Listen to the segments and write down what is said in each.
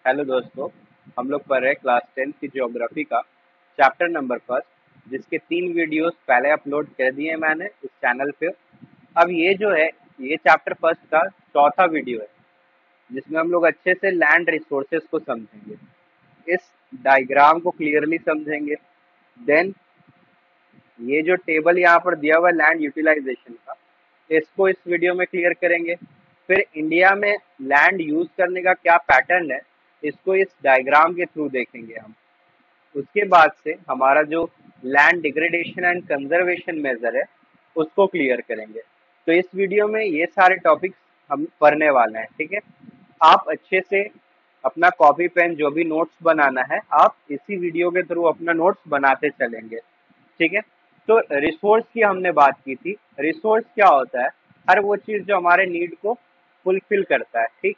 Hello दोस्तों। हम लोग पढ़ रहे हैं क्लास 10 की ज्योग्राफी का चैप्टर नंबर फर्स्ट, जिसके 3 वीडियोस पहले अपलोड कर दिए हैं मैंने इस चैनल पे। अब ये जो है, ये चैप्टर फर्स्ट का चौथा वीडियो है, जिसमें हम लोग अच्छे से लैंड रिसोर्सेज को समझेंगे, इस डायग्राम को क्लियरली समझेंगे। देन ये जो टेबल यहाँ पर दिया हुआ है लैंड यूटिलाइजेशन का, इसको इस वीडियो में क्लियर करेंगे। फिर इंडिया में लैंड यूज करने का क्या पैटर्न है, इसको इस डायग्राम के थ्रू देखेंगे हम। उसके बाद से हमारा जो land degradation and conservation measure है, उसको क्लियर करेंगे। तो इस वीडियो में ये सारे टॉपिक्स हम पढ़ने वाले हैं, ठीक है। आप अच्छे से अपना कॉपी पेन जो भी नोट्स बनाना है, आप इसी वीडियो के थ्रू अपना नोट्स बनाते चलेंगे, ठीक है। तो रिसोर्स की हमने बात की थी। रिसोर्स क्या होता है? हर वो चीज जो हमारे नीड को फुलफिल करता है, ठीक।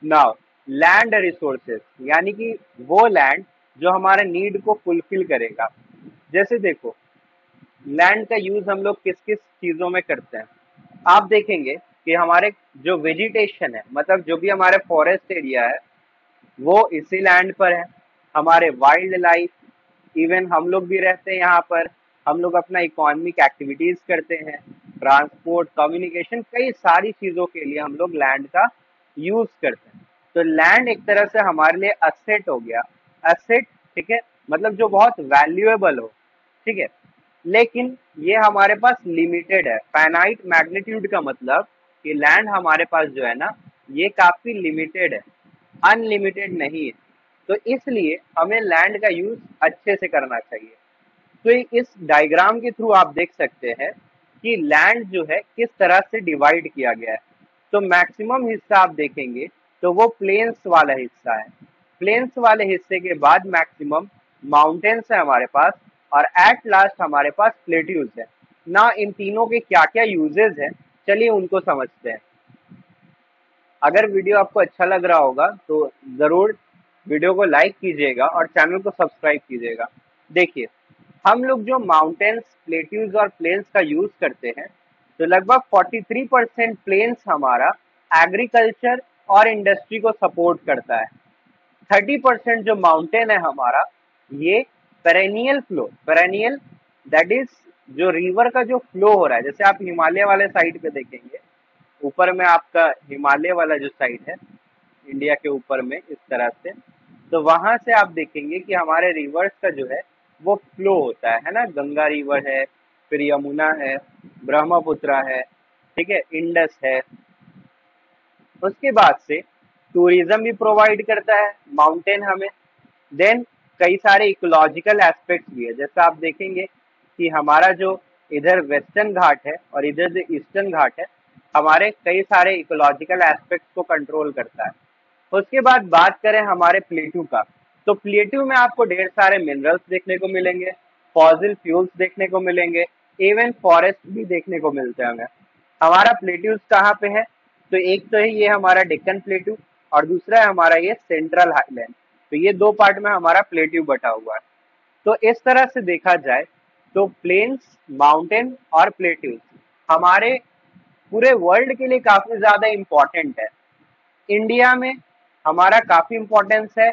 नाउ लैंड रिसोर्सेज यानी कि वो लैंड जो हमारे नीड को फुलफिल करेगा। जैसे देखो, लैंड का यूज हम लोग किस किस चीजों में करते हैं। आप देखेंगे कि हमारे जो वेजिटेशन है, मतलब जो भी हमारे फॉरेस्ट एरिया है, वो इसी लैंड पर है। हमारे वाइल्ड लाइफ, इवन हम लोग भी रहते हैं यहाँ पर। हम लोग अपना इकोनॉमिक एक्टिविटीज करते हैं, ट्रांसपोर्ट, कम्युनिकेशन, कई सारी चीजों के लिए हम लोग लैंड का यूज करते हैं। तो लैंड एक तरह से हमारे लिए असेट हो गया। असेट, ठीक है, मतलब जो बहुत वैल्यूएबल हो, ठीक है। लेकिन ये हमारे पास लिमिटेड है। फाइनाइट मैग्नीट्यूड का मतलब कि लैंड हमारे पास जो है ना, ये काफी लिमिटेड है, अनलिमिटेड नहीं है। तो इसलिए हमें लैंड का यूज अच्छे से करना चाहिए। तो इस डायग्राम के थ्रू आप देख सकते हैं कि लैंड जो है किस तरह से डिवाइड किया गया है। तो मैक्सिमम हिस्सा आप देखेंगे तो वो प्लेन्स वाला हिस्सा है। प्लेन्स वाले हिस्से के बाद मैक्सिमम माउंटेन्स है हमारे पास, और एट लास्ट हमारे पास प्लेट्यूज है ना। इन तीनों के क्या क्या यूजेस हैं, चलिए उनको समझते हैं। अगर वीडियो आपको अच्छा लग रहा होगा तो जरूर वीडियो को लाइक कीजिएगा और चैनल को सब्सक्राइब कीजिएगा। देखिए, हम लोग जो माउंटेन्स, प्लेट्यूज और प्लेन्स का यूज करते हैं, तो लगभग 43% प्लेन्स हमारा एग्रीकल्चर और इंडस्ट्री को सपोर्ट करता है। 30% जो माउंटेन है हमारा, ये perennial flow, perennial that is जो रिवर का जो फ्लो हो रहा है। जैसे आप हिमालय वाले साइड पे देखेंगे, ऊपर में आपका हिमालय वाला जो साइड है इंडिया के ऊपर में इस तरह से, तो वहां से आप देखेंगे कि हमारे रिवर्स का जो है वो फ्लो होता है ना। गंगा रिवर है, फिर यमुना है, ब्रह्मपुत्र है, ठीक है, इंडस है। उसके बाद से टूरिज्म भी प्रोवाइड करता है माउंटेन हमें। देन कई सारे इकोलॉजिकल एस्पेक्ट्स भी है। जैसे आप देखेंगे कि हमारा जो इधर वेस्टर्न घाट है और इधर जो ईस्टर्न घाट है, हमारे कई सारे इकोलॉजिकल एस्पेक्ट्स को कंट्रोल करता है। उसके बाद बात करें हमारे प्लेट्यू का, तो प्लेट्यू में आपको ढेर सारे मिनरल्स देखने को मिलेंगे, फॉसिल फ्यूल्स देखने को मिलेंगे, इवन फॉरेस्ट भी देखने को मिलते हैं हमें। हमारा प्लेट्यूज कहाँ पे है? तो एक तो है ये हमारा डेक्कन प्लेट्यू, और दूसरा है हमारा ये सेंट्रल हाईलैंड। तो ये दो पार्ट में हमारा प्लेट्यू बटा हुआ है। तो इस तरह से देखा जाए तो प्लेन्स, माउंटेन और प्लेट्यूज हमारे पूरे वर्ल्ड के लिए काफी ज्यादा इंपॉर्टेंट है। इंडिया में हमारा काफी इंपॉर्टेंस है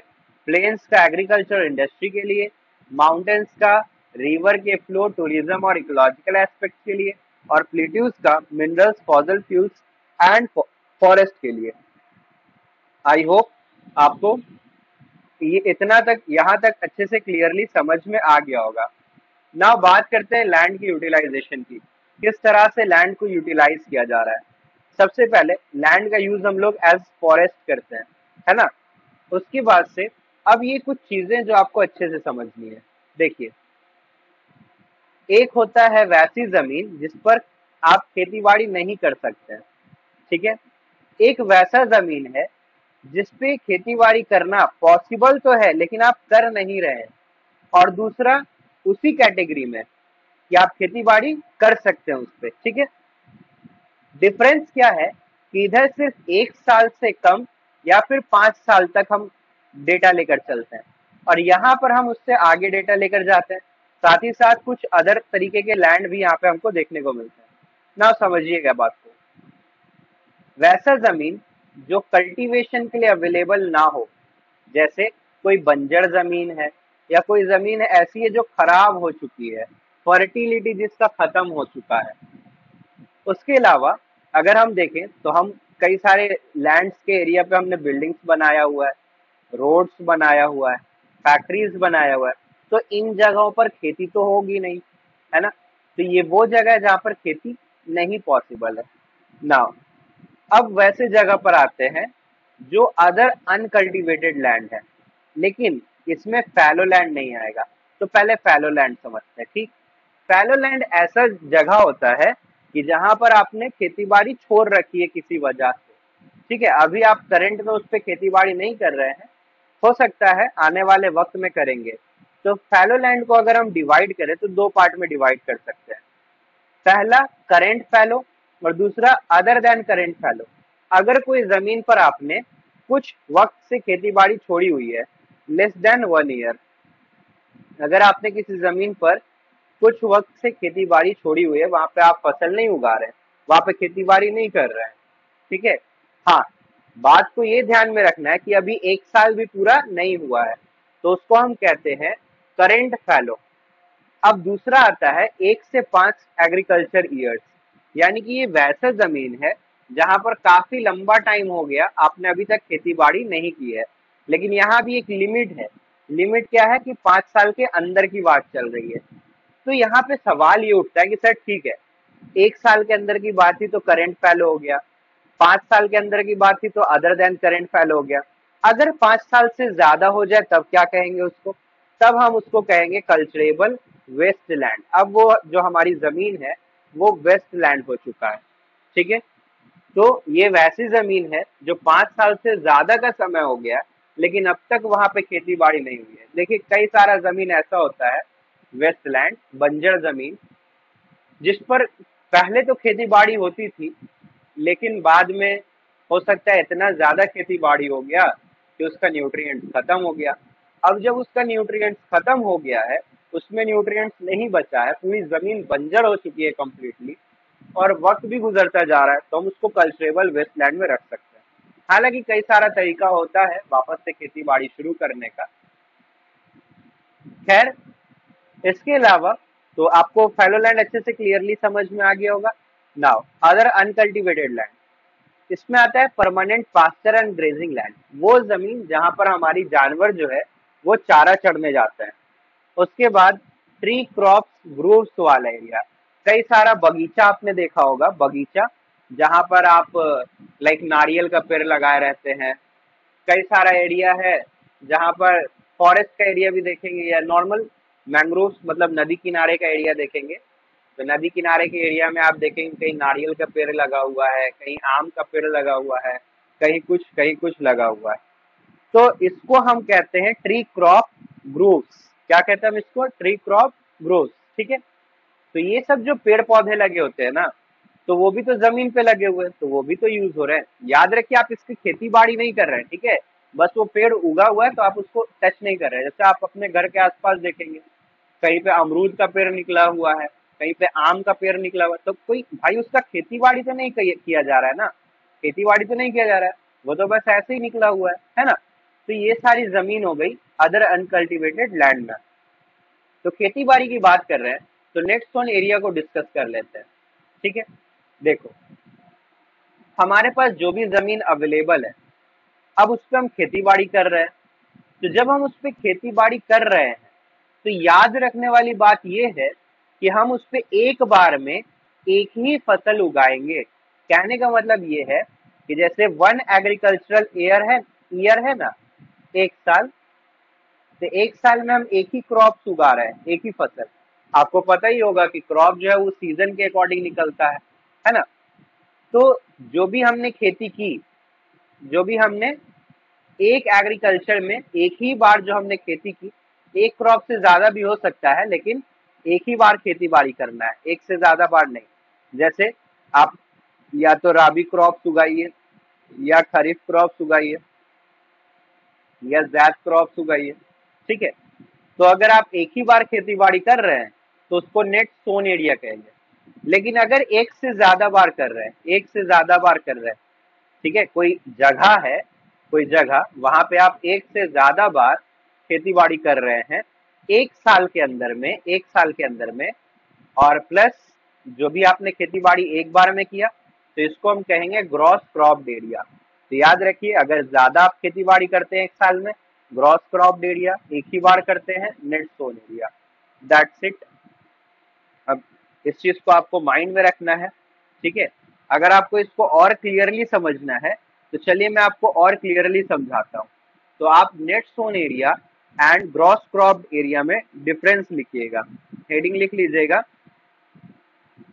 प्लेन्स का एग्रीकल्चर इंडस्ट्री के लिए, माउंटेन्स का रिवर के फ्लो, टूरिज्म और इकोलॉजिकल एस्पेक्ट के लिए, और प्लेट्यूज का minerals, fossil fuels and forest के लिए। आई होप आपको ये इतना तक, यहाँ तक अच्छे से क्लियरली समझ में आ गया होगा। ना बात करते हैं लैंड की यूटिलाइजेशन की, किस तरह से लैंड को यूटिलाइज किया जा रहा है। सबसे पहले लैंड का यूज हम लोग एज फॉरेस्ट करते हैं, है ना। उसके बाद से अब ये कुछ चीजें जो आपको अच्छे से समझनी है। देखिए, एक होता है वैसी जमीन जिस पर आप खेतीबाड़ी नहीं कर सकते हैं, ठीक है। एक वैसा जमीन है जिसपे खेतीबाड़ी करना पॉसिबल तो है लेकिन आप कर नहीं रहे हैं। और दूसरा उसी कैटेगरी में कि आप खेतीबाड़ी कर सकते हैं उस पे, ठीक है। डिफरेंस क्या है कि इधर सिर्फ 1 साल से कम या फिर 5 साल तक हम डेटा लेकर चलते हैं, और यहाँ पर हम उससे आगे डेटा लेकर जाते हैं। साथ ही साथ कुछ अदर तरीके के लैंड भी यहाँ पे हमको देखने को मिलते हैं ना। समझिएगा बात को। वैसा जमीन जो कल्टीवेशन के लिए अवेलेबल ना हो, जैसे कोई बंजर जमीन है या कोई जमीन ऐसी है जो खराब हो चुकी है, फर्टिलिटी जिसका खत्म हो चुका है। उसके अलावा अगर हम देखें तो हम कई सारे लैंड्स के एरिया पे हमने बिल्डिंग्स बनाया हुआ है, रोड्स बनाया हुआ है, फैक्ट्रीज बनाया हुआ है, तो इन जगहों पर खेती तो होगी नहीं, है ना। तो ये वो जगह है जहाँ पर खेती नहीं पॉसिबल है ना। अब वैसे जगह पर आते हैं जो अदर अनकल्टिवेटेड लैंड है, लेकिन इसमें फैलो लैंड नहीं आएगा। तो पहले फैलो लैंड समझते हैं, ठीक। फैलो लैंड ऐसा जगह होता है कि जहां पर आपने खेती बाड़ी छोड़ रखी है किसी वजह से, ठीक है। अभी आप करंट में उस पर खेती बाड़ी नहीं कर रहे हैं, हो सकता है आने वाले वक्त में करेंगे। तो फैलो लैंड को अगर हम डिवाइड करें तो दो पार्ट में डिवाइड कर सकते हैं। पहला करंट फैलो और दूसरा अदर देन करंट फैलो। अगर कोई जमीन पर आपने कुछ वक्त से खेती बाड़ी छोड़ी हुई है, लेस देन 1 ईयर, अगर आपने किसी जमीन पर कुछ वक्त से खेती बाड़ी छोड़ी हुई है, वहां पे आप फसल नहीं उगा रहे हैं, वहां पे खेती बाड़ी नहीं कर रहे हैं, ठीक है। हाँ, बात को ये ध्यान में रखना है कि अभी 1 साल भी पूरा नहीं हुआ है, तो उसको हम कहते हैं करंट फैलो। अब दूसरा आता है 1 से 5 एग्रीकल्चर ईयर्स, यानी कि ये वैसा जमीन है जहां पर काफी लंबा टाइम हो गया आपने अभी तक खेती बाड़ी नहीं की है, लेकिन यहाँ भी एक लिमिट है। लिमिट क्या है कि 5 साल के अंदर की बात चल रही है। तो यहाँ पे सवाल ये उठता है कि सर ठीक है, 1 साल के अंदर की बात थी तो करंट फैलो हो गया, 5 साल के अंदर की बात थी तो अदर देन करंट फैलो हो गया, अगर 5 साल से ज्यादा हो जाए तब क्या कहेंगे उसको? तब हम उसको कहेंगे कल्चरेबल वेस्ट लैंड। अब वो जो हमारी जमीन है वो वेस्ट लैंड हो चुका है, ठीक है। तो ये वैसी जमीन है जो 5 साल से ज्यादा का समय हो गया, लेकिन अब तक वहां पे खेती बाड़ी नहीं हुई है। देखिए कई सारा जमीन ऐसा होता है वेस्ट लैंड, बंजर जमीन, जिस पर पहले तो खेती बाड़ी होती थी, लेकिन बाद में हो सकता है इतना ज्यादा खेती बाड़ी हो गया कि उसका न्यूट्रिएंट्स खत्म हो गया। अब जब उसका न्यूट्रिएंट्स खत्म हो गया है, उसमें न्यूट्रिएंट्स नहीं बचा है, पूरी जमीन बंजर हो चुकी है कंप्लीटली, और वक्त भी गुजरता जा रहा है, तो हम उसको कल्चरेबल वेस्टलैंड में रख सकते हैं। हालांकि कई सारा तरीका होता है वापस से खेती बाड़ी शुरू करने का। खैर, इसके अलावा तो आपको फैलो लैंड अच्छे से क्लियरली समझ में आ गया होगा। नाउ अदर अनकल्टिवेटेड लैंड, इसमें आता है permanent pasture and grazing land, वो जमीन जहां पर हमारी जानवर जो है वो चारा चढ़ने जाते हैं। उसके बाद ट्री क्रॉप्स ग्रोव्स वाला एरिया, कई सारा बगीचा आपने देखा होगा, बगीचा जहां पर आप लाइक नारियल का पेड़ लगाए रहते हैं। कई सारा एरिया है जहां पर फॉरेस्ट का एरिया भी देखेंगे, या नॉर्मल मैंग्रोव मतलब नदी किनारे का एरिया देखेंगे। तो नदी किनारे के एरिया में आप देखेंगे कहीं नारियल का पेड़ लगा हुआ है, कहीं आम का पेड़ लगा हुआ है, कहीं कुछ लगा हुआ है। तो इसको हम कहते हैं ट्री क्रॉप ग्रोव्स। क्या कहते हैं हम इसको? ट्री क्रॉप ग्रोव्स, ठीक है। तो ये सब जो पेड़ पौधे लगे होते हैं ना, तो वो भी तो जमीन पे लगे हुए हैं, तो वो भी तो यूज हो रहे हैं। याद रखिए आप इसकी खेती बाड़ी नहीं कर रहे हैं, ठीक है। बस वो पेड़ उगा हुआ है तो आप उसको टच नहीं कर रहे हैं। जैसे आप अपने घर के आसपास देखेंगे, कहीं पे अमरूद का पेड़ निकला हुआ है, कहीं पे आम का पेड़ निकला हुआ है, तो कोई भाई उसका खेती बाड़ी तो नहीं किया जा रहा है ना, खेती बाड़ी तो नहीं किया जा रहा है, वो तो बस ऐसे ही निकला हुआ है ना। तो ये सारी जमीन हो गई अदर अनकल्टिवेटेड लैंड में। तो खेती बाड़ी की बात कर रहे हैं, तो नेक्स्ट वन एरिया को डिस्कस कर लेते हैं, ठीक है। देखो, हमारे पास जो भी जमीन अवेलेबल है, अब उस पर हम खेती बाड़ी कर रहे हैं। तो जब हम उस पर खेती बाड़ी कर रहे हैं, तो याद रखने वाली बात यह है कि हम उस पर एक बार में एक ही फसल उगाएंगे। कहने का मतलब ये है कि जैसे वन एग्रीकल्चरल ईयर है ना, 1 साल, तो 1 साल में हम एक ही क्रॉप उगा रहे हैं, एक ही फसल। आपको पता ही होगा कि क्रॉप जो है वो सीजन के अकॉर्डिंग निकलता है ना। तो जो भी हमने खेती की, जो भी हमने एक एग्रीकल्चर में एक ही बार जो हमने खेती की, एक क्रॉप से ज्यादा भी हो सकता है, लेकिन एक ही बार खेती बाड़ी करना है, एक से ज्यादा बार नहीं। जैसे आप या तो राबी क्रॉप्स उगाइए, या खरीफ क्रॉप्स उगाइए, या जैद क्रॉप्स उगाइए, ठीक है। तो अगर आप एक ही बार खेती बाड़ी कर रहे हैं तो उसको नेट सोन एरिया कहेंगे। लेकिन अगर एक से ज्यादा बार कर रहे हैं, एक से ज्यादा बार कर रहे हैं, ठीक है, कोई जगह है कोई जगह, वहां पे आप एक से ज्यादा बार खेती बाड़ी कर रहे हैं एक साल के अंदर में, एक साल के अंदर में, और प्लस जो भी आपने खेती बाड़ी एक बार में किया, तो इसको हम कहेंगे ग्रॉस क्रॉप्ड एरिया। तो याद रखिए, अगर ज्यादा आप खेती बाड़ी करते हैं एक साल में, ग्रॉस क्रॉप्ड एरिया, एक ही बार करते हैं, net sown area. That's it. अब इस चीज को आपको माइंड में रखना है, ठीक है। अगर आपको इसको और क्लियरली समझना है तो चलिए मैं आपको और क्लियरली समझाता हूँ। तो आप net sown area and gross cropped area में डिफरेंस लिखिएगा। हेडिंग लिख लीजिएगा,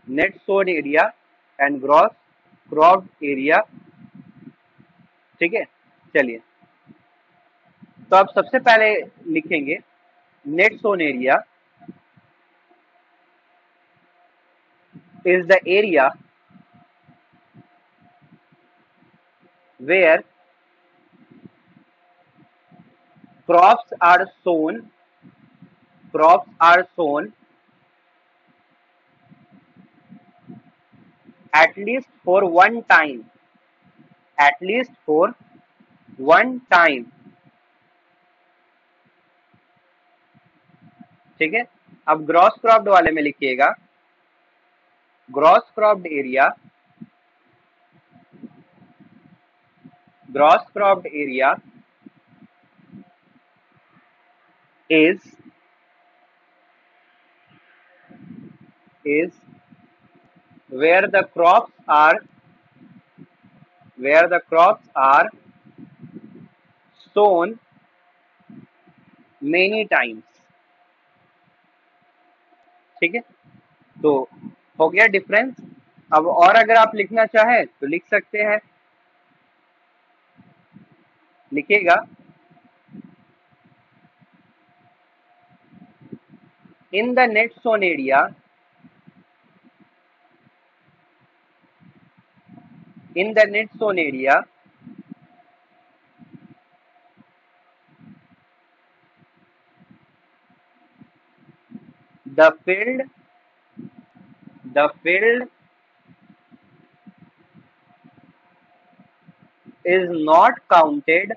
net sown area and gross cropped area, ठीक है। चलिए, तो आप सबसे पहले लिखेंगे net sown area is the area where crops are sown, crops are sown at least for one time, at least for one time, ठीक है। अब ग्रॉस क्रॉप्ड वाले में लिखिएगा, gross cropped area, gross cropped area is where the crops are, where the crops are sown many times, ठीक है। तो हो गया डिफरेंस। अब और अगर आप लिखना चाहें तो लिख सकते हैं, लिखिएगा in the net sown area, in the net sown area, the field, the field is not counted,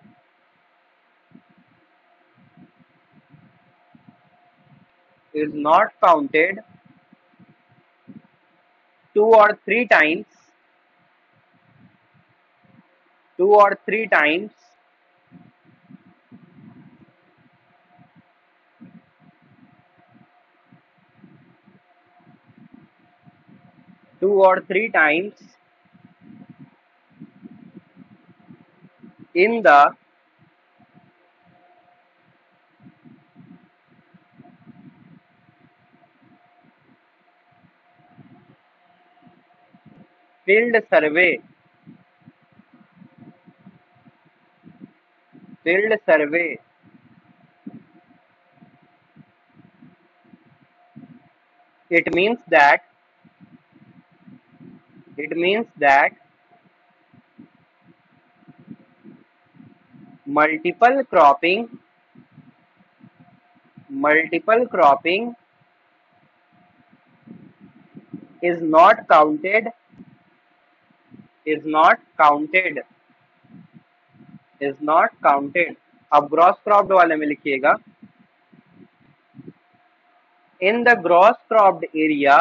is not counted two or three times, two or three times two or three times in field survey, field survey. It means that, it means that multiple cropping, multiple cropping is not counted, is not counted, is not counted। अब gross cropped वाले में लिखिएगा, in the gross cropped area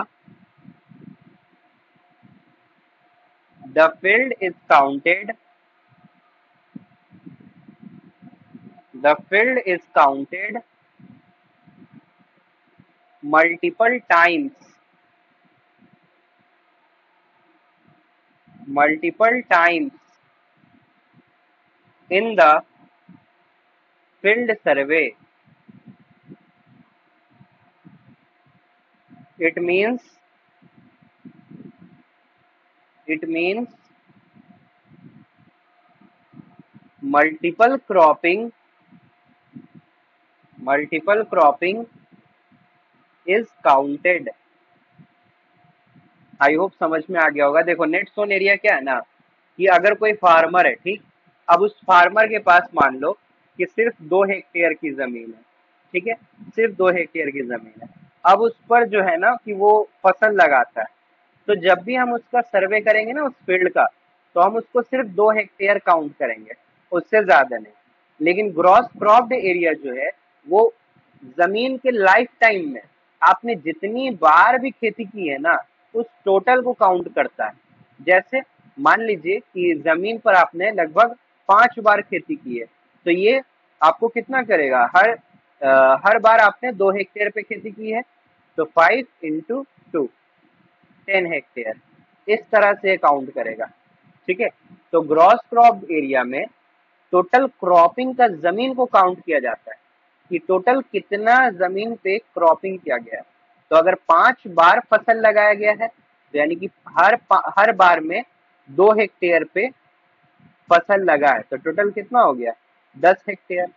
the field is counted, the field is counted multiple times, multiple times in the field survey। It means, it means multiple cropping, multiple cropping is counted। I hope समझ में आ गया होगा। देखो net sown area क्या है ना, कि अगर कोई फार्मर है, ठीक, अब उस फार्मर के पास मान लो कि सिर्फ 2 हेक्टेयर की जमीन है, ठीक है, सिर्फ 2 हेक्टेयर की जमीन है। अब उस पर जो है ना कि वो फसल लगाता है, तो जब भी हम उसका सर्वे करेंगे ना उस फील्ड का, तो हम उसको सिर्फ 2 हेक्टेयर काउंट करेंगे। उससे ज्यादा नहीं। लेकिन ग्रॉस क्रॉप्ड एरिया जो है वो जमीन के लाइफ टाइम में आपने जितनी बार भी खेती की है ना, उस टोटल को काउंट करता है। जैसे मान लीजिए कि जमीन पर आपने लगभग 5 बार खेती की है, तो ये आपको कितना करेगा, हर बार आपने 2 हेक्टेयर पे खेती की है, तो 5 × 2 10 हेक्टेयर, इस तरह से काउंट करेगा। ठीक है, तो ग्रॉस क्रॉप एरिया में टोटल क्रॉपिंग का जमीन को काउंट किया जाता है कि टोटल कितना जमीन पे क्रॉपिंग किया गया है। तो अगर 5 बार फसल लगाया गया है, तो यानी कि हर बार में 2 हेक्टेयर पे फसल लगा है, तो टोटल कितना हो गया, 10 हेक्टेयर।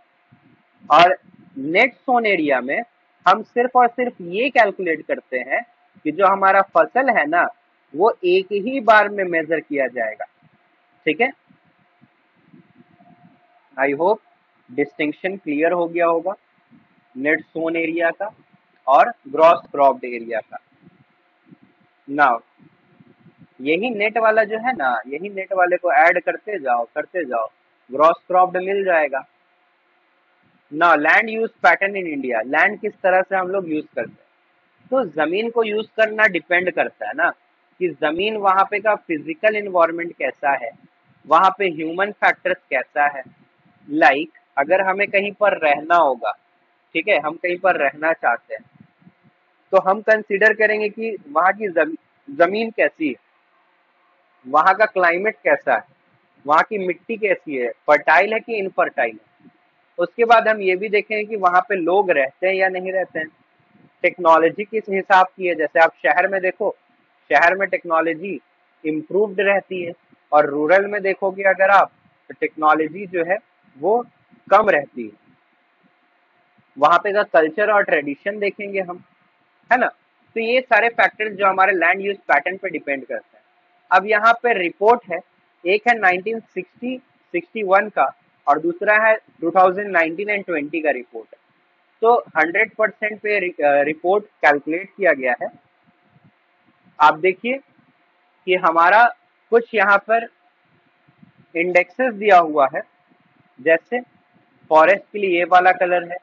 और नेट सोन एरिया में हम सिर्फ और सिर्फ ये कैलकुलेट करते हैं कि जो हमारा फसल है ना, वो एक ही बार में मेजर किया जाएगा। ठीक है, आई होप डिस्टिंक्शन क्लियर हो गया होगा नेट सोन एरिया का और ग्रॉस क्रॉप्ड एरिया का। नाउ यही नेट वाला जो है ना, यही नेट वाले को ऐड करते जाओ, ग्रॉस क्रॉप्ड मिल जाएगा। ना land use pattern in India, land किस तरह से हम लोग यूज करते हैं, तो जमीन को यूज करना डिपेंड करता है ना कि जमीन वहां पे का फिजिकल इन्वायरमेंट कैसा है, वहां पे ह्यूमन फैक्टर्स कैसा है। लाइक अगर हमें कहीं पर रहना होगा, ठीक है, हम कहीं पर रहना चाहते हैं, तो हम कंसीडर करेंगे कि वहां की जमीन कैसी है, वहां का क्लाइमेट कैसा है, वहां की मिट्टी कैसी है, फर्टाइल है कि इनफर्टाइल है। उसके बाद हम ये भी देखेंगे कि वहां पे लोग रहते हैं या नहीं रहते हैं, टेक्नोलॉजी किस हिसाब की है। जैसे आप शहर में देखो, शहर में टेक्नोलॉजी इम्प्रूव्ड रहती है, और रूरल में देखोगे अगर आप, तो टेक्नोलॉजी जो है वो कम रहती है। वहां पे का कल्चर और ट्रेडिशन देखेंगे हम, है ना। तो ये सारे फैक्टर्स जो हमारे लैंड यूज पैटर्न पे डिपेंड करते हैं। अब यहाँ पे रिपोर्ट है, एक है 1960-61 का, और दूसरा है 2019 एंड 20 का रिपोर्ट है। तो 100% पे रिपोर्ट कैलकुलेट किया गया है। आप देखिए कि हमारा कुछ यहाँ पर इंडेक्सेस दिया हुआ है। जैसे फॉरेस्ट के लिए ये वाला कलर है,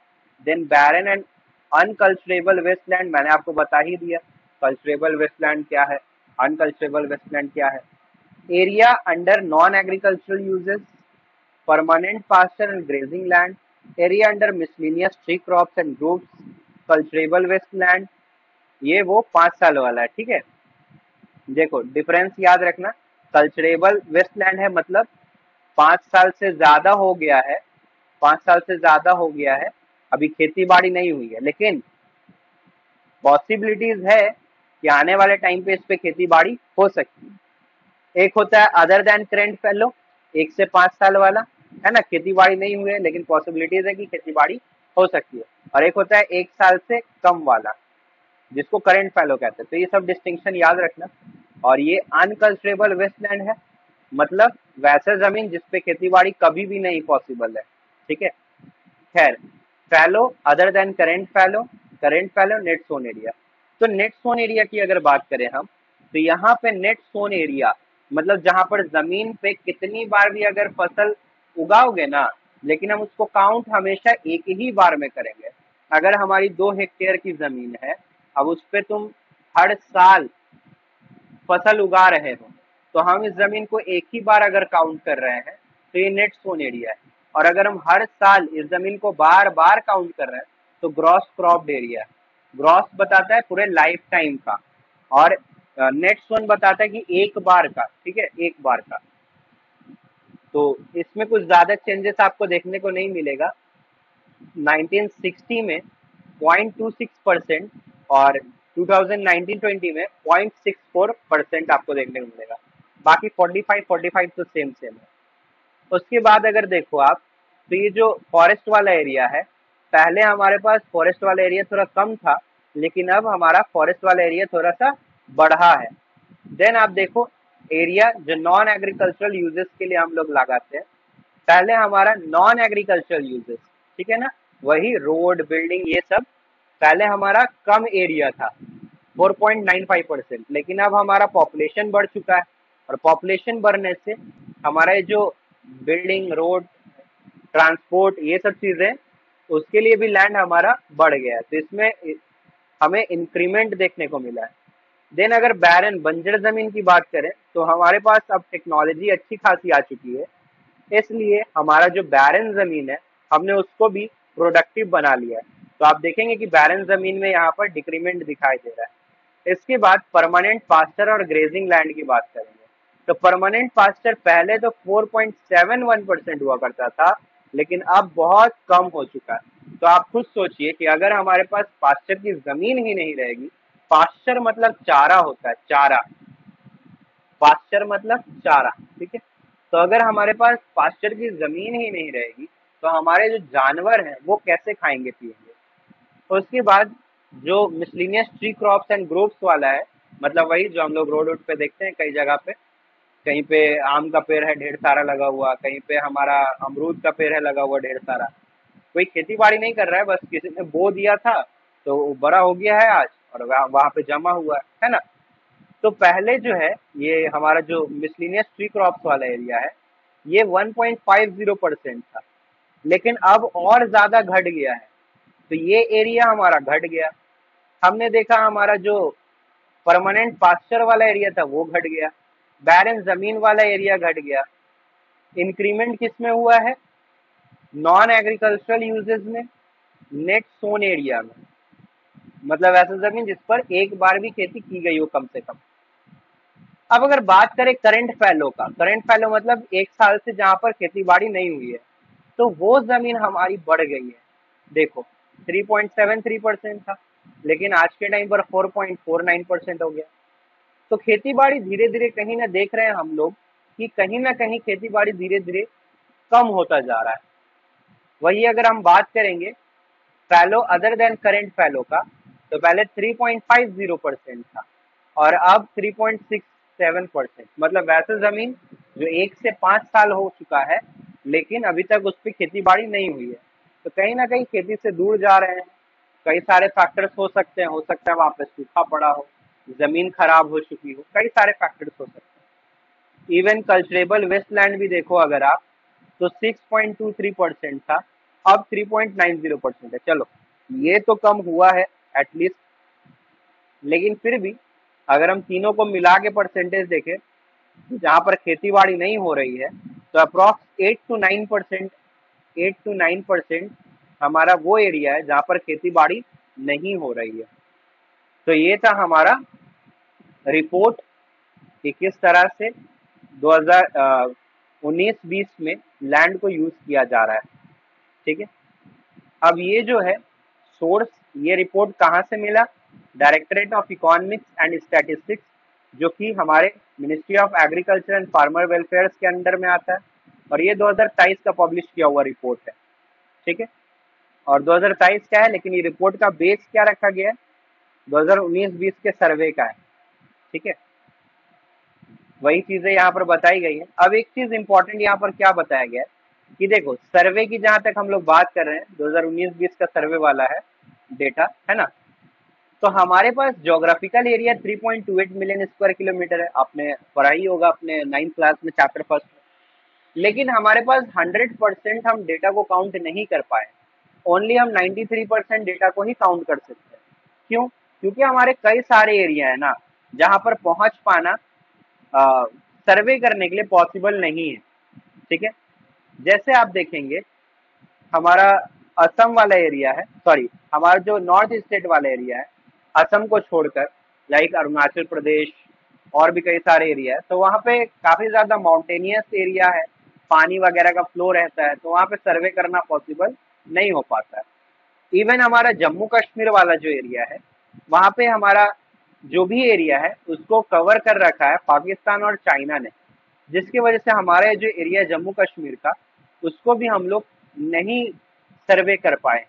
then baron and unculturable Westland, मैंने आपको बता ही दिया कल्चरेबल वेस्टलैंड क्या है, अनकल्चरेबल वेस्टलैंड क्या है। Area under non agricultural uses, permanent pasture and grazing land, area under miscellaneous tree crops and groups, culturable wasteland, ये वो 5 साल वाला है। ठीक है, देखो डिफरेंस याद रखना, कल्चरेबल वेस्टलैंड है मतलब 5 साल से ज्यादा हो गया है, 5 साल से ज्यादा हो गया है, अभी खेती बाड़ी नहीं हुई है, लेकिन पॉसिबिलिटीज है कि आने वाले टाइम पे इस पे खेती बाड़ी हो सकती है। एक होता है अदर देन करेंट फैलो, 1 से 5 साल वाला, है ना, खेती बाड़ी नहीं हुई है लेकिन पॉसिबिलिटीज है कि खेती बाड़ी हो सकती है। और एक होता है 1 साल से कम वाला, जिसको करेंट फैलो कहते हैं। तो ये सब डिस्टिंक्शन याद रखना। और ये अनकल्चरेबल वेस्टलैंड है, मतलब वैसे जमीन जिसपे खेती बाड़ी कभी भी नहीं पॉसिबल है। ठीक है, खैर, फैलो अदर देन करेंट फैलो नेट सोन एरिया। तो नेट सोन एरिया की अगर बात करें हम, तो यहाँ पे नेट सोन एरिया मतलब जहां पर जमीन पे कितनी बार भी अगर फसल उगाओगे ना, लेकिन हम उसको काउंट हमेशा एक ही बार में करेंगे। अगर हमारी 2 हेक्टेयर की जमीन है, अब उस पे तुम हर साल फसल उगा रहे हो, तो हम इस जमीन को एक ही बार अगर काउंट कर रहे हैं, तो ये नेट सोन एरिया है। और अगर हम हर साल इस जमीन को बार बार काउंट कर रहे हैं, तो ग्रॉस क्रॉप्ड एरिया है। ग्रॉस बताता है पूरे लाइफ टाइम का, और नेट सोन बताता है कि एक बार का। ठीक है, एक बार का। तो इसमें कुछ ज्यादा चेंजेस आपको देखने को नहीं मिलेगा। 1960 में 0.26% और 2019-20 में 0.64% आपको देखने को मिलेगा। बाकी 45 तो सेम सेम है। उसके बाद अगर देखो आप, तो ये जो फॉरेस्ट वाला एरिया है, पहले हमारे पास फॉरेस्ट वाला एरिया थोड़ा कम था, लेकिन अब हमारा फॉरेस्ट वाला एरिया थोड़ा सा बढ़ा है। देन आप देखो एरिया जो नॉन एग्रीकल्चरल यूजेस के लिए हम लोग लगाते हैं, पहले हमारा नॉन एग्रीकल्चरल यूजेस, ठीक है ना, वही रोड बिल्डिंग ये सब, पहले हमारा कम एरिया था 4.95%, लेकिन अब हमारा पॉपुलेशन बढ़ चुका है, और पॉपुलेशन बढ़ने से हमारा जो बिल्डिंग रोड ट्रांसपोर्ट, ये सब चीजें, उसके लिए भी लैंड हमारा बढ़ गया है। तो इसमें हमें इंक्रीमेंट देखने को मिला है। देन अगर बैरन बंजर जमीन की बात करें तो हमारे पास अब टेक्नोलॉजी अच्छी खासी आ चुकी है, इसलिए हमारा जो बैरन जमीन है हमने उसको भी प्रोडक्टिव बना लिया है। तो आप देखेंगे कि बैरन जमीन में यहाँ पर डिक्रीमेंट दिखाई दे रहा है। इसके बाद परमानेंट पास्चर और ग्रेजिंग लैंड की बात करेंगे। तो परमानेंट पास्चर पहले तो 4.71% हुआ करता था, लेकिन अब बहुत कम हो चुका है। तो आप खुद सोचिए कि अगर हमारे पास पास्चर की जमीन ही नहीं रहेगी, पास्चर मतलब चारा होता है, चारा, पास्चर मतलब चारा, ठीक है। तो अगर हमारे पास पास्चर की जमीन ही नहीं रहेगी तो हमारे जो जानवर हैं वो कैसे खाएंगे पिएंगे। तो उसके बाद जो miscellaneous tree crops and groves वाला है, मतलब वही जो हम लोग रोड पे देखते हैं कई जगह पे, कहीं पे आम का पेड़ है ढेर सारा लगा हुआ, कहीं पे हमारा अमरूद का पेड़ है लगा हुआ ढेर सारा। कोई खेती बाड़ी नहीं कर रहा है, बस किसी ने बो दिया था तो वो बड़ा हो गया है आज और वहां पे जमा हुआ है ना। तो पहले जो है ये हमारा जो मिसलिनियस ट्री क्रॉप्स वाला एरिया है ये 1.50% था, लेकिन अब और ज्यादा घट गया है। तो ये एरिया हमारा घट गया। हमने देखा हमारा जो परमानेंट पास्चर वाला एरिया था वो घट गया, बैरन जमीन वाला एरिया घट गया। इंक्रीमेंट किस में हुआ है? नॉन एग्रीकल्चरल यूजेस में, नेट सोन एरिया में, मतलब ऐसा जमीन जिस पर एक बार भी खेती की गई हो कम से कम। अब अगर बात करें करंट फैलो का, करंट फैलो मतलब एक साल से जहां पर खेती बाड़ी नहीं हुई है, तो वो जमीन हमारी बढ़ गई है। देखो 3.73% था, लेकिन आज के टाइम पर 4.49% हो गया। तो खेती बाड़ी धीरे धीरे कहीं ना देख रहे हैं हम लोग कि कहीं ना कहीं खेती बाड़ी धीरे धीरे कम होता जा रहा है। वही अगर हम बात करेंगे फैलो अदर देन करेंट फैलो का, तो पहले 3.50% था और अब 3.67%। मतलब वैसे जमीन जो 1 से 5 साल हो चुका है लेकिन अभी तक उस पर खेती बाड़ी नहीं हुई है, तो कहीं ना कहीं खेती से दूर जा रहे हैं। कई सारे फैक्टर्स हो सकते हैं, हो सकता है वहां पे सूखा पड़ा हो, जमीन खराब हो चुकी हो, कई सारे फैक्टर्स हो सकते हैं। इवन कल्चरेबल वेस्टलैंड भी देखो अगर आप, तो 6.23% था, अब 3.90% है। चलो ये तो कम हुआ है एटलीस्ट, लेकिन फिर भी अगर हम तीनों को मिला के परसेंटेज देखें जहां पर खेती बाड़ी नहीं हो रही है, तो अप्रॉक्स 8 to 9%, 8 to 9% हमारा वो एरिया है जहां पर खेती बाड़ी नहीं हो रही है। तो ये था हमारा रिपोर्ट कि किस तरह से 2019-20 में लैंड को यूज किया जा रहा है, ठीक है। अब ये जो है सोर्स, ये रिपोर्ट कहाँ से मिला? Directorate of economics and statistics, जो कि हमारे ministry of agriculture and farmer welfare के अंडर में आता है, और ये 2023 का पब्लिश किया हुआ रिपोर्ट है, ठीक है। और 2023 का है, लेकिन ये रिपोर्ट का बेस क्या रखा गया है? 2019-20 के सर्वे का है, ठीक है। वही चीजें यहाँ पर बताई गई है। अब एक चीज इंपॉर्टेंट यहाँ पर क्या बताया गया है कि देखो सर्वे की जहां तक हम लोग बात कर रहे हैं, 2019-20 का सर्वे वाला है डेटा, है ना। तो हमारे पास geographical area 3.28 million square kilometer है, आपने पढ़ा ही होगा अपने 9th क्लास में चैप्टर फर्स्ट में। लेकिन हमारे पास 100% हम डेटा को काउंट नहीं कर पाए, ओनली हम 93% डेटा को ही काउंट कर सकते हैं। क्यों? क्योंकि हमारे कई सारे एरिया है ना जहां पर पहुंच पाना सर्वे करने के लिए पॉसिबल नहीं है, ठीक है। जैसे आप देखेंगे हमारा असम वाला एरिया है, सॉरी हमारा जो नॉर्थ स्टेट वाला एरिया है, असम को छोड़कर, लाइक अरुणाचल प्रदेश और भी कई सारे एरिया है, तो वहाँ पे काफी ज्यादा माउंटेनियस एरिया है, पानी वगैरह का फ्लो रहता है, तो वहाँ पे सर्वे करना पॉसिबल नहीं हो पाता है। इवन हमारा जम्मू कश्मीर वाला जो एरिया है, वहाँ पे हमारा जो भी एरिया है उसको कवर कर रखा है पाकिस्तान और चाइना ने, जिसकी वजह से हमारे जो एरिया जम्मू कश्मीर का उसको भी हम लोग नहीं सर्वे कर पाए।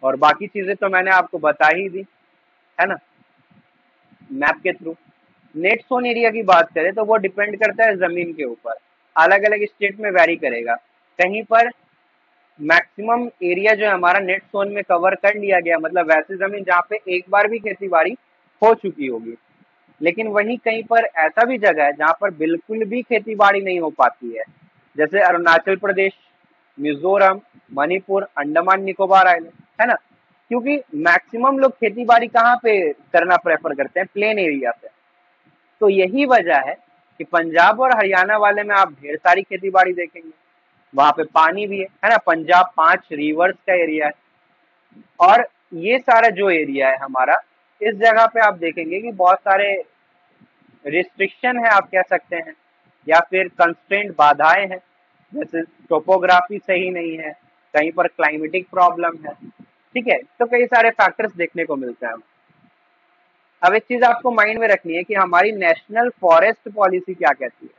और बाकी चीजें तो मैंने आपको बता ही दी, है ना, मैप के थ्रू। नेट सोन एरिया की बात करें तो वो डिपेंड करता है जमीन के ऊपर, अलग अलग स्टेट में वैरी करेगा। कहीं पर मैक्सिमम एरिया जो है हमारा नेट जोन में कवर कर लिया गया, मतलब वैसी जमीन जहाँ पे एक बार भी खेती बाड़ी हो चुकी होगी। लेकिन वहीं कहीं पर ऐसा भी जगह है जहाँ पर बिल्कुल भी खेती बाड़ी नहीं हो पाती है, जैसे अरुणाचल प्रदेश, मिजोरम, मणिपुर, अंडमान निकोबार आइलैंड, है ना। क्योंकि मैक्सिमम लोग खेती बाड़ी कहाँ पे करना प्रेफर करते हैं, प्लेन एरिया पे। तो यही वजह है कि पंजाब और हरियाणा वाले में आप ढेर सारी खेती बाड़ी देखेंगे, वहां पे पानी भी है ना। पंजाब 5 रिवर्स का एरिया है, और ये सारा जो एरिया है हमारा, इस जगह पे आप देखेंगे कि बहुत सारे रिस्ट्रिक्शन है आप कह सकते हैं, या फिर कंस्ट्रेंट बाधाएं हैं। जैसे टोपोग्राफी सही नहीं है, कहीं पर क्लाइमेटिक प्रॉब्लम है, ठीक है। तो कई सारे फैक्टर्स देखने को मिलते हैं। अब एक चीज आपको माइंड में रखनी है कि हमारी नेशनल फॉरेस्ट पॉलिसी क्या कहती है।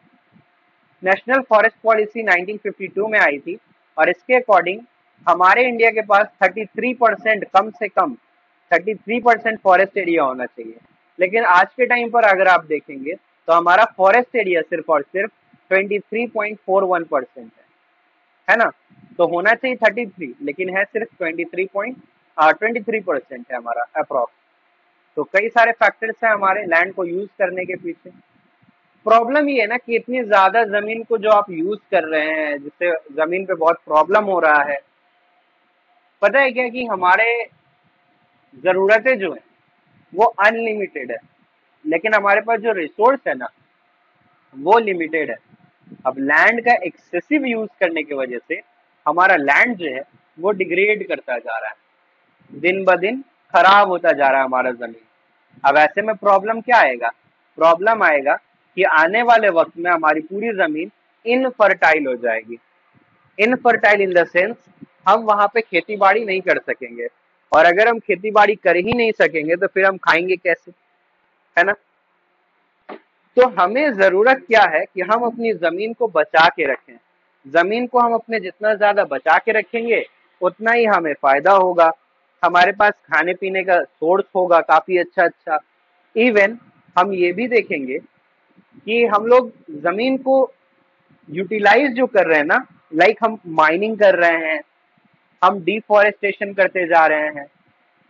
नेशनल फॉरेस्ट पॉलिसी 1952 में आई थी, और इसके अकॉर्डिंग हमारे इंडिया के पास 33% कम से कम 33% फॉरेस्ट एरिया होना चाहिए। लेकिन आज के टाइम पर अगर आप देखेंगे तो हमारा फॉरेस्ट एरिया सिर्फ और सिर्फ 23.41% है ना। तो होना चाहिए 33, लेकिन है सिर्फ 23% है हमारा अप्रॉक्स। तो कई सारे फैक्टर्स हैं हमारे लैंड को यूज करने के पीछे। प्रॉब्लम ये है ना कि इतनी ज्यादा जमीन को जो आप यूज कर रहे हैं, जिससे जमीन पे बहुत प्रॉब्लम हो रहा है। पता है क्या कि हमारे जरूरतें जो है वो अनलिमिटेड है, लेकिन हमारे पास जो रिसोर्स है ना वो लिमिटेड है। अब लैंड का एक्सेसिव यूज करने की वजह से हमारा लैंड जो है वो डिग्रेड करता जा रहा है, दिन ब दिन खराब होता जा रहा है हमारा जमीन। अब ऐसे में प्रॉब्लम क्या आएगा, प्रॉब्लम आएगा कि आने वाले वक्त में हमारी पूरी जमीन इनफर्टाइल हो जाएगी। इनफर्टाइल इन द सेंस हम वहां पे खेती बाड़ी नहीं कर सकेंगे, और अगर हम खेती बाड़ी कर ही नहीं सकेंगे तो फिर हम खाएंगे कैसे, है ना। तो हमें जरूरत क्या है कि हम अपनी जमीन को बचा के रखें। जमीन को हम अपने जितना ज्यादा बचा के रखेंगे उतना ही हमें फायदा होगा, हमारे पास खाने पीने का सोर्स होगा काफी अच्छा अच्छा। इवन हम ये भी देखेंगे कि हम लोग जमीन को यूटिलाइज जो कर रहे हैं ना, लाइक हम माइनिंग कर रहे हैं, हम डिफॉरेस्टेशन करते जा रहे हैं,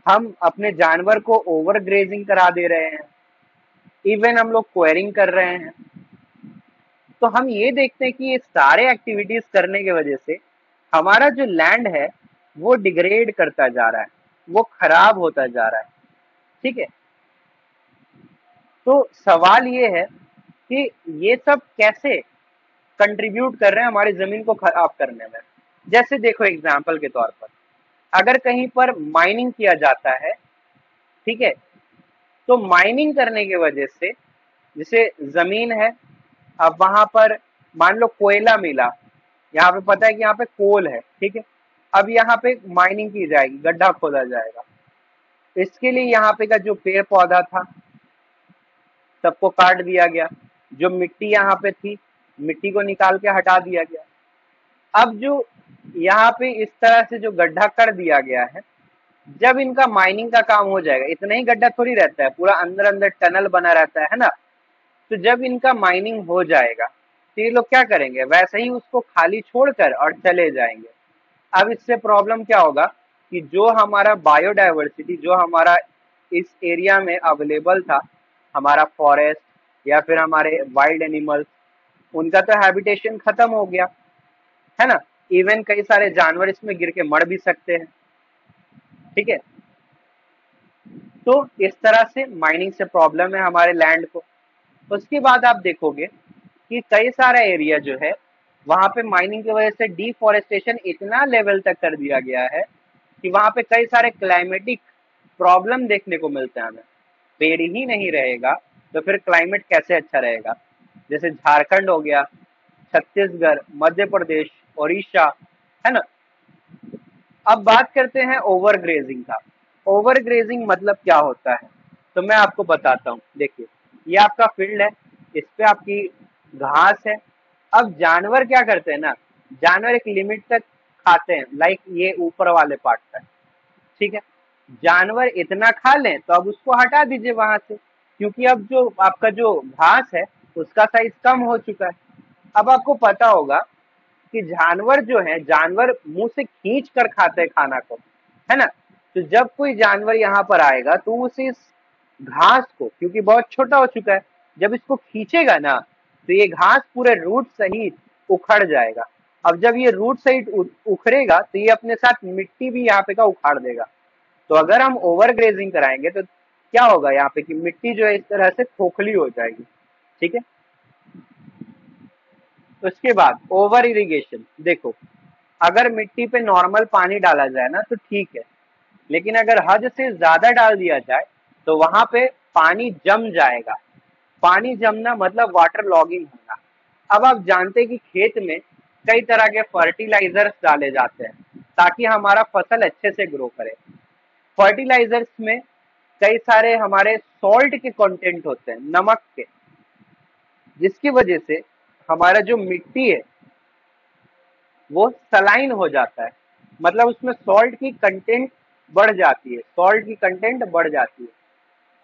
हम अपने जानवर को ओवर ग्रेजिंग करा दे रहे हैं, इवन हम लोग क्वेरिंग कर रहे हैं। तो हम ये देखते हैं कि ये सारे एक्टिविटीज करने की वजह से हमारा जो लैंड है वो डिग्रेड करता जा रहा है, वो खराब होता जा रहा है, ठीक है। तो सवाल ये है कि ये सब कैसे कंट्रीब्यूट कर रहे हैं हमारी जमीन को खराब करने में। जैसे देखो एग्जाम्पल के तौर पर, अगर कहीं पर माइनिंग किया जाता है, ठीक है, तो माइनिंग करने की वजह से जैसे जमीन है, अब वहां पर मान लो कोयला मिला, यहाँ पे पता है कि यहाँ पे कोल है, ठीक है। अब यहाँ पे माइनिंग की जाएगी, गड्ढा खोदा जाएगा, इसके लिए यहाँ पे का जो पेड़ पौधा था सबको काट दिया गया, जो मिट्टी यहाँ पे थी मिट्टी को निकाल के हटा दिया गया। अब जो यहाँ पे इस तरह से जो गड्ढा कर दिया गया है, जब इनका माइनिंग का काम हो जाएगा, इतना ही गड्ढा थोड़ी रहता है, पूरा अंदर अंदर टनल बना रहता है ना। तो जब इनका माइनिंग हो जाएगा तो ये लोग क्या करेंगे, वैसे ही उसको खाली छोड़कर और चले जाएंगे। अब इससे प्रॉब्लम क्या होगा कि जो हमारा बायोडायवर्सिटी जो हमारा इस एरिया में अवेलेबल था, हमारा फॉरेस्ट या फिर हमारे वाइल्ड एनिमल्स, उनका तो हैबिटेशन खत्म हो गया, है ना। इवन कई सारे जानवर इसमें गिर के मर भी सकते हैं, ठीक है। तो इस तरह से माइनिंग से प्रॉब्लम है हमारे लैंड को। उसके बाद आप देखोगे कि कई सारा एरिया जो है वहां पे माइनिंग की वजह से डिफॉरेस्टेशन इतना लेवल तक कर दिया गया है कि वहां पे कई सारे क्लाइमेटिक प्रॉब्लम देखने को मिलते हैं हमें। पेड़ ही नहीं रहेगा तो फिर क्लाइमेट कैसे अच्छा रहेगा। जैसे झारखंड हो गया, छत्तीसगढ़, मध्य प्रदेश, उड़ीसा, है ना। अब बात करते हैं ओवर ग्रेजिंग का। ओवर ग्रेजिंग मतलब क्या होता है, तो मैं आपको बताता हूँ। देखिए, ये आपका फील्ड है, इस पे आपकी घास है। अब जानवर क्या करते हैं ना, जानवर एक लिमिट तक खाते हैं, लाइक ये ऊपर वाले पार्ट तक, ठीक है। जानवर इतना खा लें तो अब उसको हटा दीजिए वहां से, क्योंकि अब जो आपका जो घास है उसका साइज कम हो चुका है। अब आपको पता होगा कि जानवर जो है, जानवर मुंह से खींच कर खाते हैं खाना को, है ना। तो जब कोई जानवर यहाँ पर आएगा तो उसे इस घास को, क्योंकि बहुत छोटा हो चुका है, जब इसको खींचेगा ना तो ये घास पूरे रूट सहित उखड़ जाएगा, अब जब ये रूट साइड उखड़ेगा तो ये अपने साथ मिट्टी भी यहाँ पे का उखाड़ देगा। तो अगर हम ओवर ग्रेजिंग कराएंगे तो क्या होगा यहाँ पे कि मिट्टी जो है इस तरह से खोखली हो जाएगी। ठीक है, तो उसके बाद ओवर इरिगेशन। देखो, अगर मिट्टी पे नॉर्मल पानी डाला जाए ना तो ठीक है, लेकिन अगर हद से ज्यादा डाल दिया जाए तो वहां पे पानी जम जाएगा। पानी जमना मतलब वाटर लॉगिंग होना। अब आप जानते हैं कि खेत में कई तरह के फर्टिलाइजर्स डाले जाते हैं ताकि हमारा फसल अच्छे से ग्रो करे। फर्टिलाइजर्स में कई सारे हमारे सॉल्ट के कंटेंट होते हैं, नमक के, जिसकी वजह से हमारा जो मिट्टी है वो सलाइन हो जाता है। मतलब उसमें सॉल्ट की कंटेंट बढ़ जाती है, सॉल्ट की कंटेंट बढ़ जाती है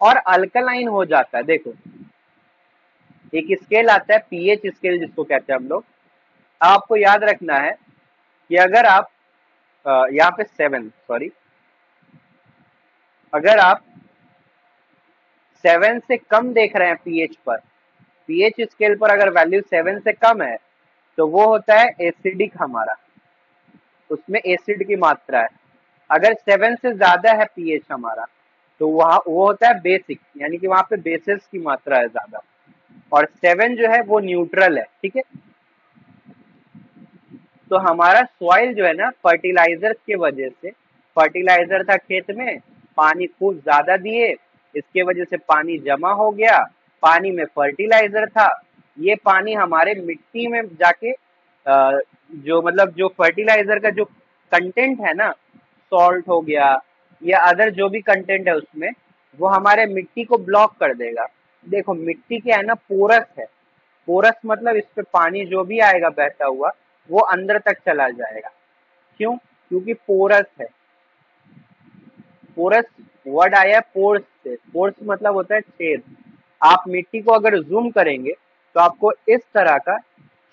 और अल्कलाइन हो जाता है। देखो, एक स्केल आता है पीएच स्केल जिसको कहते हैं हम लोग। आपको याद रखना है कि अगर आप यहाँ पे 7, सॉरी, अगर आप 7 से कम देख रहे हैं पीएच पर, पीएच स्केल पर अगर वैल्यू 7 से कम है तो वो होता है एसिडिक, हमारा उसमें एसिड की मात्रा है। अगर 7 से ज्यादा है पीएच हमारा तो वहाँ वो होता है बेसिक, यानी कि वहां पे बेसिस की मात्रा है ज्यादा। और 7 जो है वो न्यूट्रल है। ठीक है, तो हमारा सॉइल जो है ना फर्टिलाइजर की वजह से, फर्टिलाइजर था खेत में, पानी खूब ज्यादा दिए, इसके वजह से पानी जमा हो गया, पानी में फर्टिलाइजर था, ये पानी हमारे मिट्टी में जाके जो मतलब जो फर्टिलाइजर का जो कंटेंट है ना, सॉल्ट हो गया या अदर जो भी कंटेंट है उसमें, वो हमारे मिट्टी को ब्लॉक कर देगा। देखो मिट्टी क्या है ना, पोरस है। पोरस मतलब इस पे पानी जो भी आएगा बहता हुआ वो अंदर तक चला जाएगा। क्यों? क्योंकि पोरस है। पोरस वर्ड आया है पोर्स से, पोर्स मतलब होता है छेद। आप मिट्टी को अगर जूम करेंगे तो आपको इस तरह का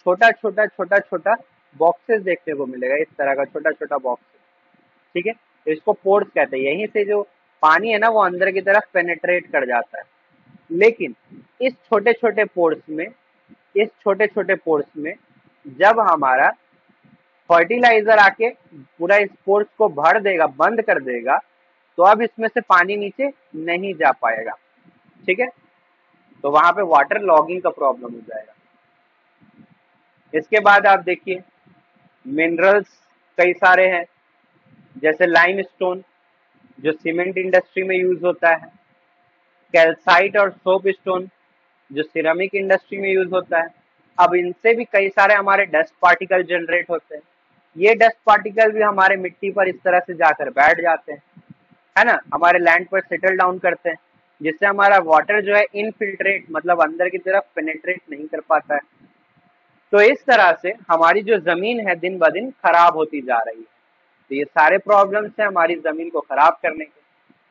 छोटा छोटा छोटा छोटा बॉक्सेस देखने को मिलेगा, इस तरह का छोटा छोटा बॉक्स। ठीक है, तो इसको पोर्स कहते हैं। यहीं से जो पानी है ना वो अंदर की तरफ पेनेट्रेट कर जाता है। लेकिन इस छोटे छोटे पोर्स में, इस छोटे छोटे पोर्स में जब हमारा फर्टिलाइजर आके पूरा इस पोर्स को भर देगा, बंद कर देगा, तो अब इसमें से पानी नीचे नहीं जा पाएगा। ठीक है, तो वहां पे वाटर लॉगिंग का प्रॉब्लम हो जाएगा। इसके बाद आप देखिए मिनरल्स कई सारे हैं, जैसे लाइमस्टोन जो सीमेंट इंडस्ट्री में यूज होता है, कैल्साइट और सोप स्टोन जो सिरेमिक इंडस्ट्री में यूज होता है। अब इनसे भी कई सारे हमारे डस्ट पार्टिकल जनरेट होते हैं। ये डस्ट पार्टिकल भी हमारे मिट्टी पर इस तरह से जाकर बैठ जाते हैं, है ना, हमारे लैंड पर सेटल डाउन करते हैं, जिससे हमारा वाटर जो है इनफिल्ट्रेट मतलब अंदर की तरफ पेनेट्रेट नहीं कर पाता है। तो इस तरह से हमारी जो जमीन है दिन ब दिन खराब होती जा रही है। तो ये सारे प्रॉब्लम्स हैं हमारी जमीन को खराब करने के।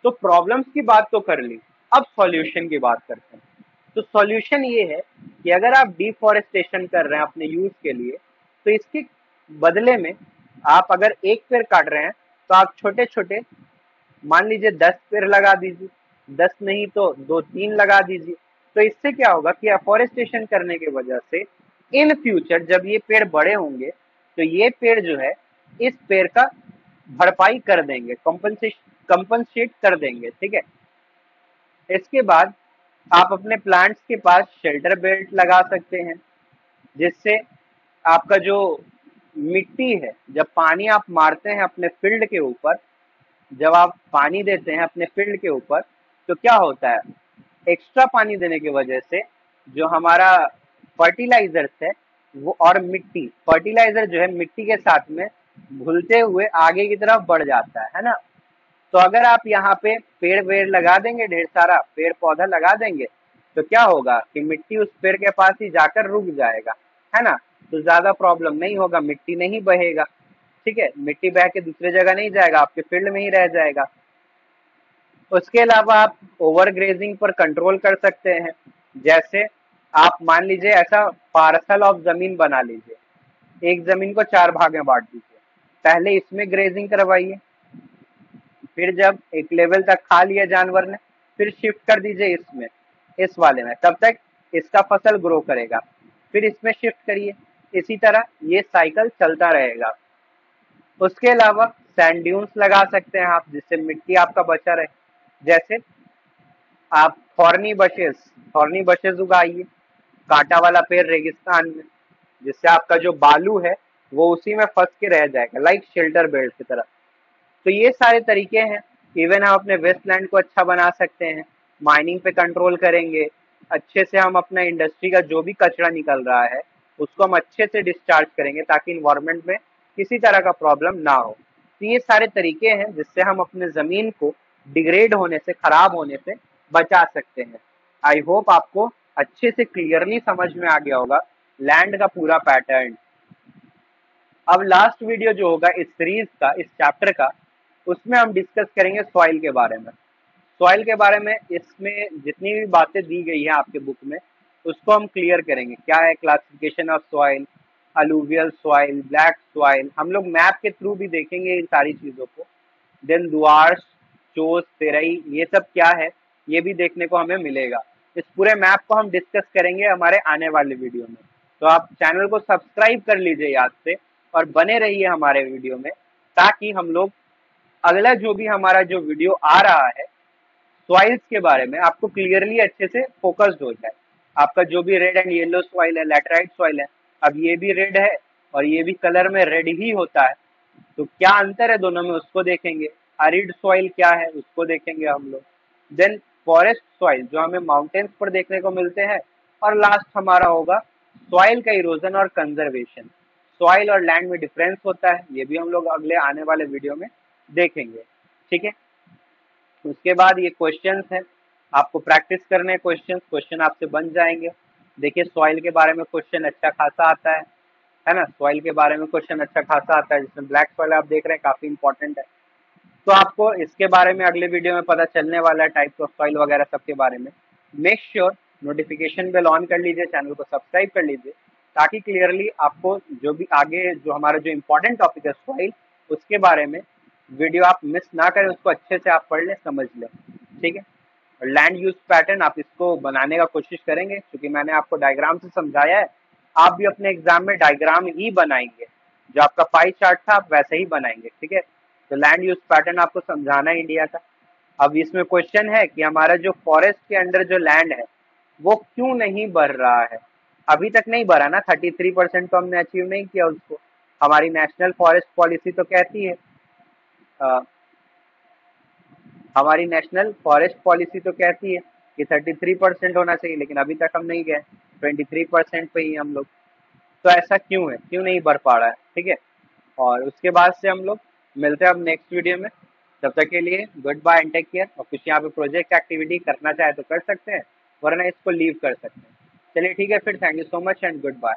तो प्रॉब्लम्स की बात तो कर ली, अब सॉल्यूशन की बात करते हैं। तो सॉल्यूशन ये है कि अगर आप डिफॉरेस्टेशन कर रहे हैं अपने यूज के लिए, तो इसके बदले में आप अगर एक पेड़ काट रहे हैं तो आप छोटे छोटे, मान लीजिए 10 पेड़ लगा दीजिए, 10 नहीं तो 2-3 लगा दीजिए। तो इससे क्या होगा कि अफॉरेस्टेशन करने की वजह से इन फ्यूचर जब ये पेड़ बड़े होंगे तो ये पेड़ जो है इस पेड़ का भरपाई कर देंगे, कंपनसेट कर देंगे। ठीक है, इसके बाद आप अपने प्लांट्स के पास शेल्टर बेल्ट लगा सकते हैं, जिससे आपका जो मिट्टी है, जब पानी आप मारते हैं अपने फील्ड के ऊपर, जब आप पानी देते हैं अपने फील्ड के ऊपर, तो क्या होता है, एक्स्ट्रा पानी देने की वजह से जो हमारा फर्टिलाइजर्स है वो, और मिट्टी, फर्टिलाइजर जो है मिट्टी के साथ में घुलते हुए आगे की तरफ बढ़ जाता है ना। तो अगर आप यहाँ पे पेड़ वेड़ लगा देंगे, ढेर सारा पेड़ पौधा लगा देंगे, तो क्या होगा कि मिट्टी उस पेड़ के पास ही जाकर रुक जाएगा, है ना। तो ज्यादा प्रॉब्लम नहीं होगा, मिट्टी नहीं बहेगा। ठीक है, मिट्टी बह के दूसरे जगह नहीं जाएगा, आपके फील्ड में ही रह जाएगा। उसके अलावा आप ओवर ग्रेजिंग पर कंट्रोल कर सकते हैं। जैसे आप मान लीजिए ऐसा पार्सल ऑफ जमीन बना लीजिए, एक जमीन को 4 भाग में बांट दीजिए, पहले इसमें ग्रेजिंग करवाइए, फिर जब एक लेवल तक खा लिया जानवर ने, फिर शिफ्ट कर दीजिए इसमें, इस वाले में, तब तक इसका फसल ग्रो करेगा, फिर इसमें शिफ्ट करिए, इसी तरह ये साइकिल चलता रहेगा। उसके अलावा सैंड ड्यून्स लगा सकते हैं आप, जिससे मिट्टी आपका बचा रहे। जैसे आप थॉर्नी बशेस उगाइए, कांटा वाला पेड़ रेगिस्तान में, जिससे आपका जो बालू है वो उसी में फंस के रह जाएगा, लाइक शेल्टर बेल्ट की तरह। तो ये सारे तरीके हैं। इवन हम अपने वेस्टलैंड को अच्छा बना सकते हैं, माइनिंग पे कंट्रोल करेंगे, अच्छे से हम अपना इंडस्ट्री का जो भी कचरा निकल रहा है उसको हम अच्छे से डिस्चार्ज करेंगे, ताकि इन्वायरमेंट में किसी तरह का प्रॉब्लम ना हो। तो ये सारे तरीके हैं जिससे हम अपने जमीन को डिग्रेड होने से, खराब होने से बचा सकते हैं। आई होप आपको अच्छे से क्लियरली समझ में आ गया होगा लैंड का पूरा पैटर्न। अब लास्ट वीडियो जो होगा इस सीरीज का, इस चैप्टर का, उसमें हम डिस्कस करेंगे सॉइल के बारे में। सॉइल के बारे में इसमें जितनी भी बातें दी गई है आपके बुक में, उसको हम क्लियर करेंगे। क्या है classification of soil, alluvial soil, black soil, हम लोग मैप के थ्रू भी देखेंगे इन सारी चीजों को। देन दुआर्स, चोस, तेरई, ये सब क्या है ये भी देखने को हमें मिलेगा। इस पूरे मैप को हम डिस्कस करेंगे हमारे आने वाले वीडियो में। तो आप चैनल को सब्सक्राइब कर लीजिए याद से, और बने रहिए हमारे वीडियो में, ताकि हम लोग अगला जो भी हमारा जो वीडियो आ रहा है सॉइल्स के बारे में, आपको क्लियरली अच्छे से फोकस्ड हो जाए। आपका जो भी रेड एंड येलो सॉइल है, लैटराइट सॉइल है, अब ये भी रेड है और ये भी कलर में रेड ही होता है, तो क्या अंतर है दोनों में उसको देखेंगे। अरिड सॉइल क्या है उसको देखेंगे हम लोग। देन फॉरेस्ट सॉइल जो हमें माउंटेन्स पर देखने को मिलते हैं। और लास्ट हमारा होगा सॉइल का इरोजन और कंजर्वेशन। सॉइल और लैंड में डिफरेंस होता है, ये भी हम लोग अगले आने वाले वीडियो में देखेंगे। ठीक है, उसके बाद ये क्वेश्चंस हैं, आपको प्रैक्टिस करने क्वेश्चन आपसे बन जाएंगे। देखिए सॉइल के बारे में क्वेश्चन अच्छा खासा आता है ना, सॉइल के बारे में क्वेश्चन अच्छा खासा आता है, जिसमें ब्लैक सॉइल आप देख रहे हैं काफी इंपॉर्टेंट है। तो आपको इसके बारे में अगले वीडियो में पता चलने वाला है, टाइप्स ऑफ सॉइल वगैरह सब के बारे में। Make sure notification bell on कर लीजिए, चैनल को सब्सक्राइब कर लीजिए, ताकि क्लियरली आपको जो भी आगे जो हमारा जो इम्पोर्टेंट टॉपिक है सॉइल, उसके बारे में वीडियो आप मिस ना करें, उसको अच्छे से आप पढ़ लें, समझ लें। ठीक है, और लैंड यूज पैटर्न आप इसको बनाने का कोशिश करेंगे, क्योंकि मैंने आपको डायग्राम से समझाया है। आप भी अपने एग्जाम में डायग्राम ही बनाएंगे, जो आपका पाई चार्ट था आप वैसे ही बनाएंगे। ठीक है, तो लैंड यूज पैटर्न आपको समझाना है इंडिया का। अब इसमें क्वेश्चन है कि हमारा जो फॉरेस्ट के अंडर जो लैंड है वो क्यों नहीं बढ़ रहा है। अभी तक नहीं बढ़ा ना, 33% तो हमने अचीव नहीं किया उसको। हमारी नेशनल फॉरेस्ट पॉलिसी तो कहती है, हमारी नेशनल फॉरेस्ट पॉलिसी तो कहती है कि 33% होना चाहिए, लेकिन अभी तक हम नहीं गए, 23% पे ही हम लोग। तो ऐसा क्यों है, क्यों नहीं बढ़ पा रहा है। ठीक है, और उसके बाद से हम लोग मिलते हैं अब नेक्स्ट वीडियो में। तब तक के लिए good bye and take care. और कुछ यहाँ पे प्रोजेक्ट एक्टिविटी करना चाहे तो कर सकते हैं, वरना इसको लीव कर सकते हैं। चलिए ठीक है, फिर thank you so much and good bye.